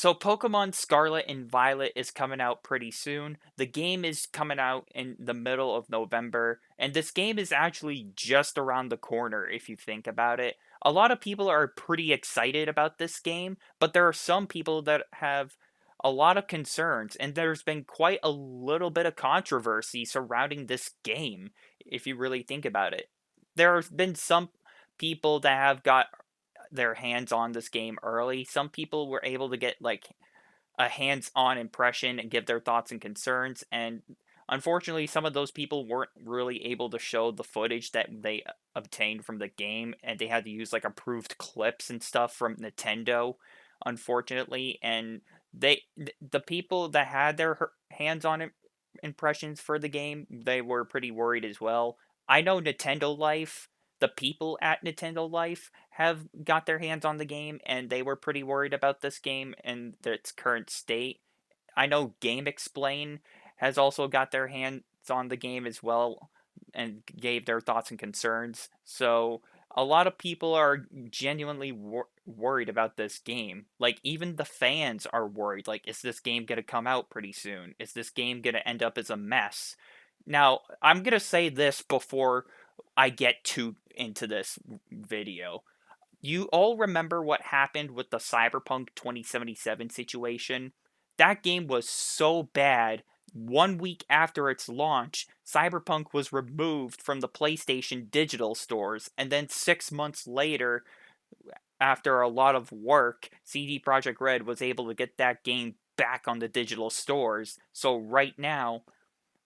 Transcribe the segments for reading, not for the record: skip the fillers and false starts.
So Pokemon Scarlet and Violet is coming out pretty soon. The game is coming out in the middle of November, and this game is actually just around the corner if you think about it. A lot of people are pretty excited about this game, but there are some people that have a lot of concerns, and there's been quite a little bit of controversy surrounding this game if you really think about it. There have been some people that have got their hands on this game early. Some people were able to get like a hands-on impression and give their thoughts and concerns, and unfortunately some of those people weren't really able to show the footage that they obtained from the game, and they had to use like approved clips and stuff from Nintendo, unfortunately. And the people that had their hands-on impressions for the game, they were pretty worried as well. I know Nintendo Life, the people at Nintendo Life have got their hands on the game, and they were pretty worried about this game and its current state. I know Game Explain has also got their hands on the game as well and gave their thoughts and concerns. So a lot of people are genuinely worried about this game. Like, even the fans are worried. Like, is this game going to come out pretty soon? Is this game going to end up as a mess? Now, I'm going to say this before I get too into this video. You all remember what happened with the Cyberpunk 2077 situation? That game was so bad. 1 week after its launch, Cyberpunk was removed from the PlayStation digital stores, and then 6 months later, after a lot of work, CD Projekt Red was able to get that game back on the digital stores. So right now,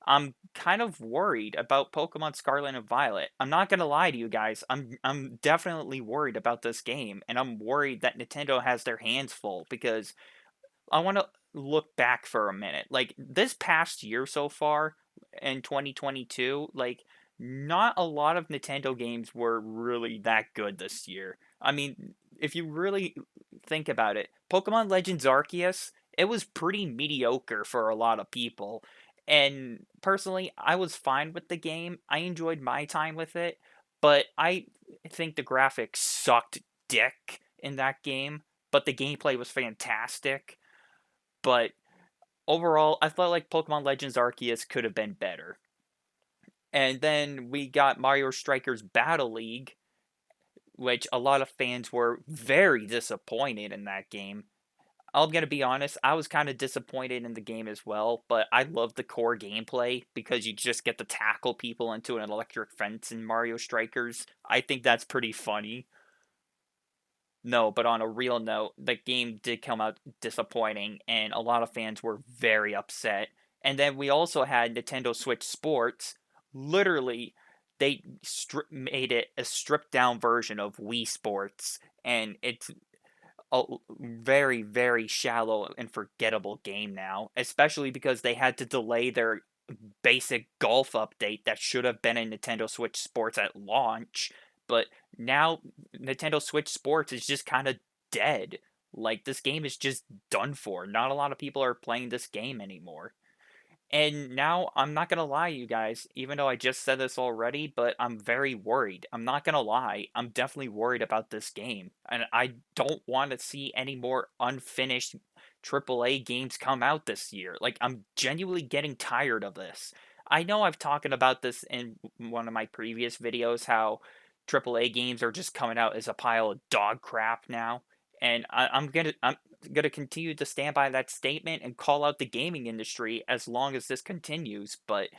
I'm kind of worried about Pokemon Scarlet and Violet. I'm not gonna lie to you guys. I'm definitely worried about this game, and I'm worried that Nintendo has their hands full because I want to look back for a minute. Like, this past year so far in 2022, like, not a lot of Nintendo games were really that good this year. I mean, if you really think about it, Pokemon Legends Arceus, it was pretty mediocre for a lot of people. And personally, I was fine with the game. I enjoyed my time with it, but I think the graphics sucked dick in that game, but the gameplay was fantastic. But overall, I felt like Pokemon Legends Arceus could have been better. And then we got Mario Strikers Battle League, which a lot of fans were very disappointed in that game. I'm gonna be honest, I was kind of disappointed in the game as well, but I love the core gameplay because you just get to tackle people into an electric fence in Mario Strikers. I think that's pretty funny. No, but on a real note, the game did come out disappointing, and a lot of fans were very upset. And then we also had Nintendo Switch Sports. Literally, they made it a stripped down version of Wii Sports, and it's a very, very shallow and forgettable game now, especially because they had to delay their basic golf update that should have been in Nintendo Switch Sports at launch. But now Nintendo Switch Sports is just kind of dead. Like, this game is just done for. Not a lot of people are playing this game anymore. And now, I'm not gonna lie, you guys, even though I just said this already, but I'm very worried. I'm not gonna lie, I'm definitely worried about this game. And I don't want to see any more unfinished AAA games come out this year. Like, I'm genuinely getting tired of this. I know I've talked about this in one of my previous videos, how AAA games are just coming out as a pile of dog crap now. And I'm gonna continue to stand by that statement and call out the gaming industry as long as this continues. But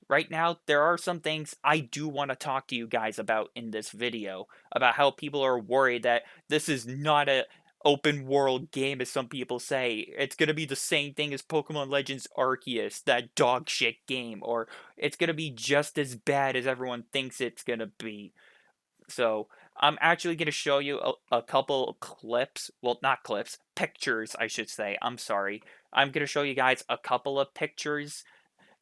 right now, there are some things I do want to talk to you guys about in this video about how people are worried that this is not a open world game as some people say. It's gonna be the same thing as Pokemon Legends Arceus, that dog shit game, or it's gonna be just as bad as everyone thinks it's gonna be. So I'm actually going to show you a couple clips. Well, not clips, pictures, I should say. I'm sorry. I'm going to show you guys a couple of pictures,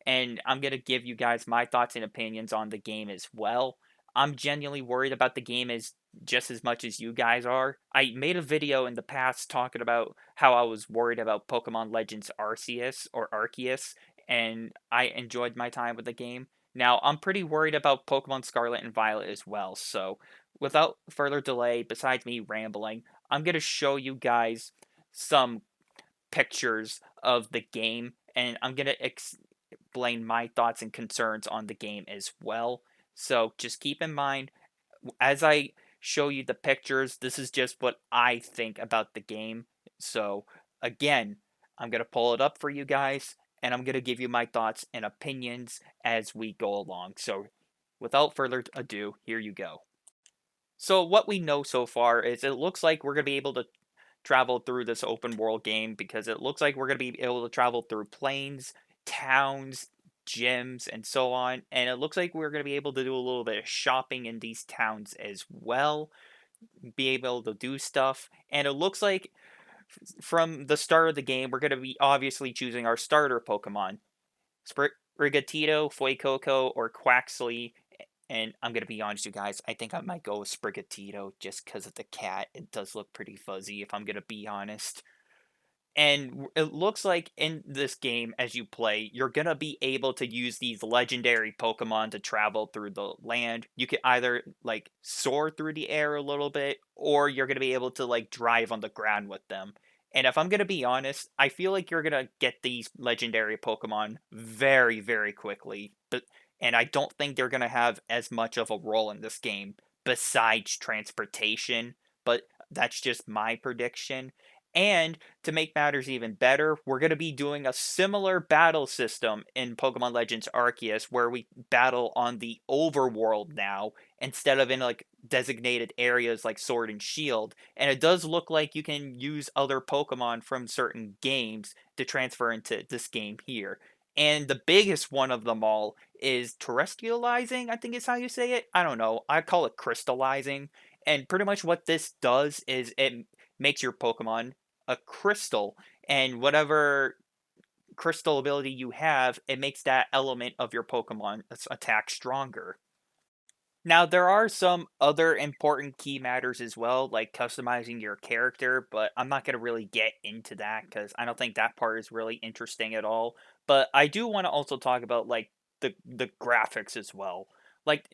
and I'm going to give you guys my thoughts and opinions on the game as well. I'm genuinely worried about the game as just as much as you guys are. I made a video in the past talking about how I was worried about Pokemon Legends Arceus or Arceus, and I enjoyed my time with the game. Now, I'm pretty worried about Pokemon Scarlet and Violet as well, so without further delay, besides me rambling, I'm going to show you guys some pictures of the game, and I'm gonna explain my thoughts and concerns on the game as well. So just keep in mind, as I show you the pictures, this is just what I think about the game. So again, I'm gonna pull it up for you guys, and I'm gonna give you my thoughts and opinions as we go along. So without further ado, here you go. So what we know so far is it looks like we're gonna be able to travel through this open world game because it looks like we're going to be able to travel through plains, towns, gyms, and so on. And it looks like we're going to be able to do a little bit of shopping in these towns as well, be able to do stuff. And it looks like from the start of the game, we're going to be obviously choosing our starter Pokemon, Sprigatito, Fuecoco, or Quaxley. And I'm gonna be honest, you guys. I think I might go with Sprigatito just because of the cat. It does look pretty fuzzy, if I'm gonna be honest. And it looks like in this game, as you play, you're gonna be able to use these legendary Pokemon to travel through the land. You can either like soar through the air a little bit, or you're gonna be able to like drive on the ground with them. And if I'm gonna be honest, I feel like you're gonna get these legendary Pokemon very, very quickly. But and I don't think they're gonna have as much of a role in this game besides transportation. But that's just my prediction. And to make matters even better, we're going to be doing a similar battle system in Pokemon Legends Arceus where we battle on the overworld now instead of in like designated areas like Sword and Shield. And it does look like you can use other Pokemon from certain games to transfer into this game here. And the biggest one of them all is terrestrializing, I think is how you say it. I don't know. I call it crystallizing. And pretty much what this does is it makes your Pokemon a crystal, and whatever crystal ability you have, it makes that element of your Pokemon attack stronger. Now, there are some other important key matters as well, like customizing your character, but I'm not going to really get into that because I don't think that part is really interesting at all. But I do want to also talk about like the graphics as well. Like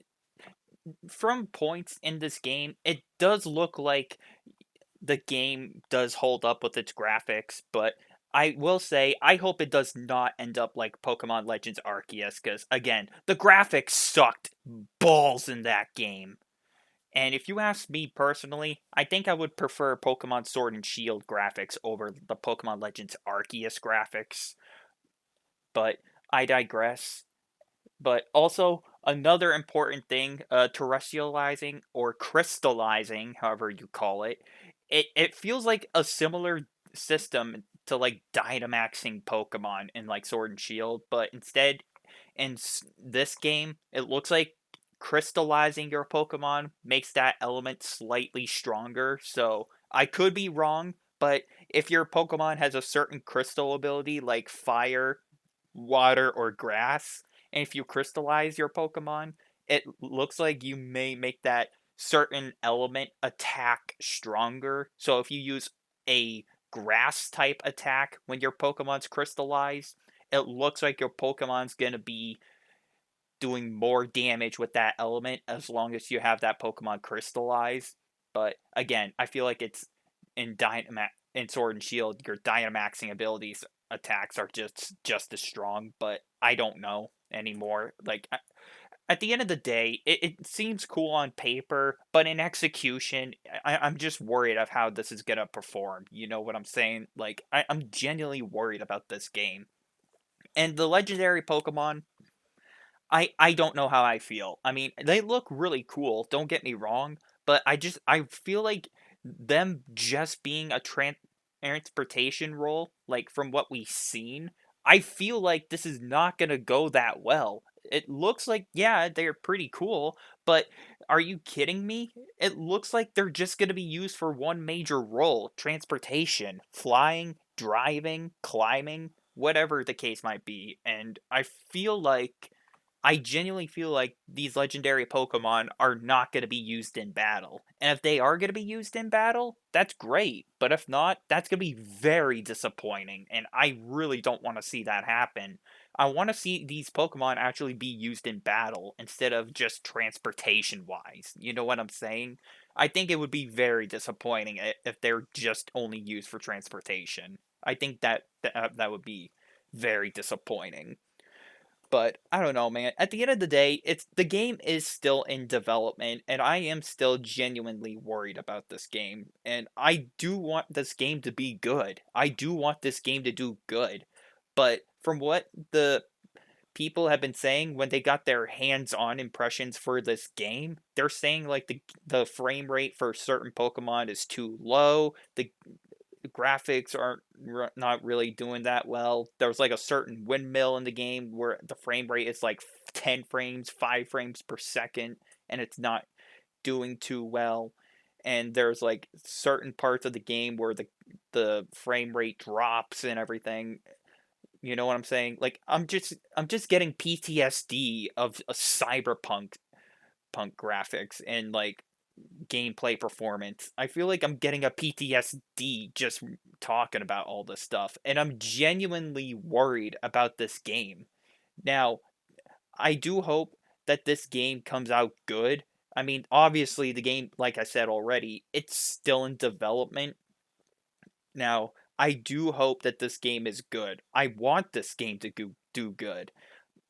from points in this game, it does look like the game does hold up with its graphics, but I will say I hope it does not end up like Pokemon Legends Arceus, because again, the graphics sucked balls in that game. And if you ask me personally, I think I would prefer Pokemon Sword and Shield graphics over the Pokemon Legends Arceus graphics. But I digress. But also another important thing, terrestrializing or crystallizing, however you call it, it feels like a similar system to like Dynamaxing Pokemon in like Sword and Shield, but instead in this game, it looks like crystallizing your Pokemon makes that element slightly stronger. So I could be wrong, but if your Pokemon has a certain crystal ability like fire, water, or grass, and if you crystallize your Pokemon, it looks like you may make that certain element attack stronger. So if you use a grass type attack when your Pokemon's crystallized, it looks like your Pokemon's gonna be doing more damage with that element as long as you have that Pokemon crystallized. But again, I feel like it's in Sword and Shield, your Dynamaxing abilities attacks are just as strong, but I don't know anymore. Like at the end of the day, it seems cool on paper, but in execution, I'm just worried of how this is gonna perform. You know what I'm saying? Like I'm genuinely worried about this game. And the legendary Pokemon, I don't know how I feel. I mean, they look really cool, don't get me wrong, but I feel like them just being a transportation role, like from what we've seen, I feel like this is not gonna go that well. It looks like, yeah, they're pretty cool, but are you kidding me? It looks like they're just gonna be used for one major role: transportation, flying, driving, climbing, whatever the case might be. And I genuinely feel like these legendary Pokemon are not going to be used in battle. And if they are going to be used in battle, that's great. But if not, that's going to be very disappointing. And I really don't want to see that happen. I want to see these Pokemon actually be used in battle instead of just transportation wise. You know what I'm saying? I think it would be very disappointing if they're just only used for transportation. I think that would be very disappointing. But I don't know, man. At the end of the day, it's the game is still in development, and I am still genuinely worried about this game. And I do want this game to be good. I do want this game to do good. But from what the people have been saying when they got their hands-on impressions for this game, they're saying like the frame rate for certain Pokemon is too low. The graphics aren't not really doing that well. There's like a certain windmill in the game where the frame rate is like 10 frames, 5 frames per second, and it's not doing too well. And there's like certain parts of the game where the frame rate drops and everything. You know what I'm saying? Like I'm just getting PTSD of a cyberpunk punk graphics and like gameplay performance. I feel like I'm getting a PTSD just talking about all this stuff, and I'm genuinely worried about this game. Now, I do hope that this game comes out good. I mean, obviously, the game, like I said already, it's still in development. Now, I do hope that this game is good. I want this game to do good.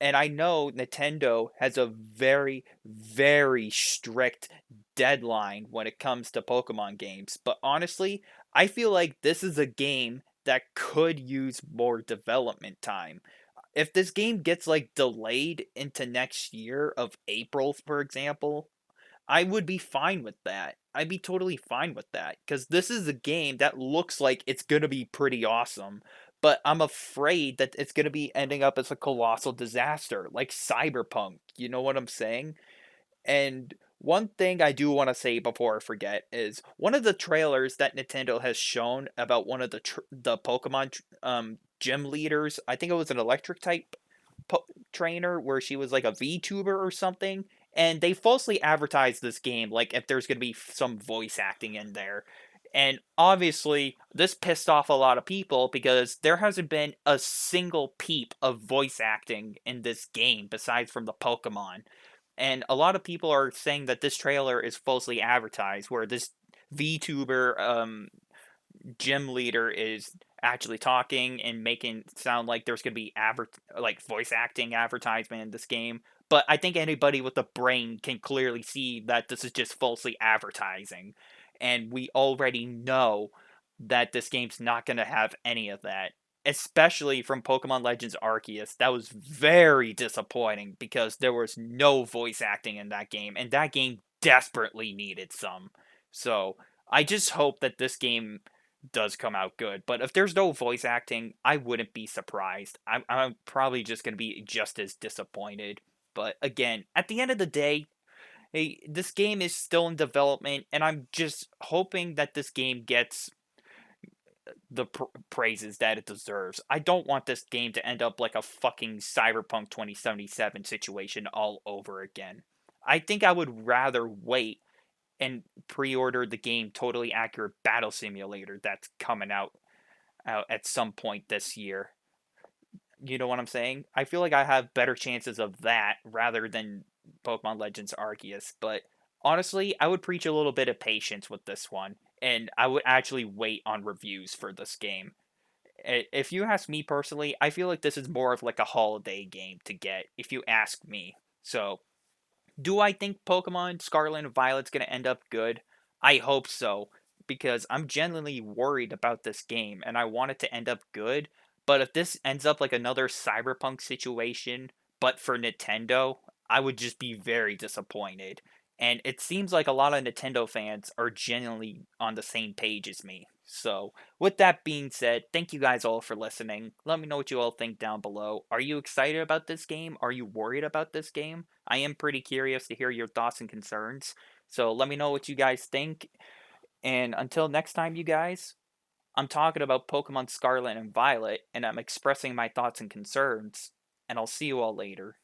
And I know Nintendo has a very, very strict deadline when it comes to Pokemon games. But honestly, I feel like this is a game that could use more development time. If this game gets like delayed into next year of April, for example, I would be fine with that. I'd be totally fine with that because this is a game that looks like it's gonna be pretty awesome, but I'm afraid that it's gonna be ending up as a colossal disaster, like Cyberpunk. You know what I'm saying? And one thing I do want to say before I forget is one of the trailers that Nintendo has shown about one of the Pokemon gym leaders. I think it was an electric type trainer where she was like a VTuber or something, and they falsely advertised this game like if there's going to be some voice acting in there. And obviously, this pissed off a lot of people because there hasn't been a single peep of voice acting in this game besides from the Pokemon. And a lot of people are saying that this trailer is falsely advertised, where this VTuber gym leader is actually talking and making it sound like there's going to be like voice acting advertisement in this game. But I think anybody with a brain can clearly see that this is just falsely advertising. And we already know that this game's not going to have any of that. Especially from Pokemon Legends Arceus. That was very disappointing because there was no voice acting in that game, and that game desperately needed some. So I just hope that this game does come out good. But if there's no voice acting, I wouldn't be surprised. I'm probably just going to be just as disappointed. But again, at the end of the day, hey, this game is still in development, and I'm just hoping that this game gets the praises that it deserves. I don't want this game to end up like a fucking Cyberpunk 2077 situation all over again. I think I would rather wait and pre-order the game Totally Accurate Battle Simulator that's coming out at some point this year. You know what I'm saying? I feel like I have better chances of that rather than Pokemon Legends Arceus, but honestly, I would preach a little bit of patience with this one, and I would actually wait on reviews for this game. If you ask me personally, I feel like this is more of like a holiday game to get, if you ask me. So, do I think Pokemon Scarlet and Violet's going to end up good? I hope so, because I'm genuinely worried about this game and I want it to end up good. But if this ends up like another Cyberpunk situation, but for Nintendo, I would just be very disappointed. And it seems like a lot of Nintendo fans are genuinely on the same page as me. So, with that being said, thank you guys all for listening. Let me know what you all think down below. Are you excited about this game? Are you worried about this game? I am pretty curious to hear your thoughts and concerns. So, let me know what you guys think. And until next time, you guys, I'm talking about Pokemon Scarlet and Violet, and I'm expressing my thoughts and concerns. And I'll see you all later.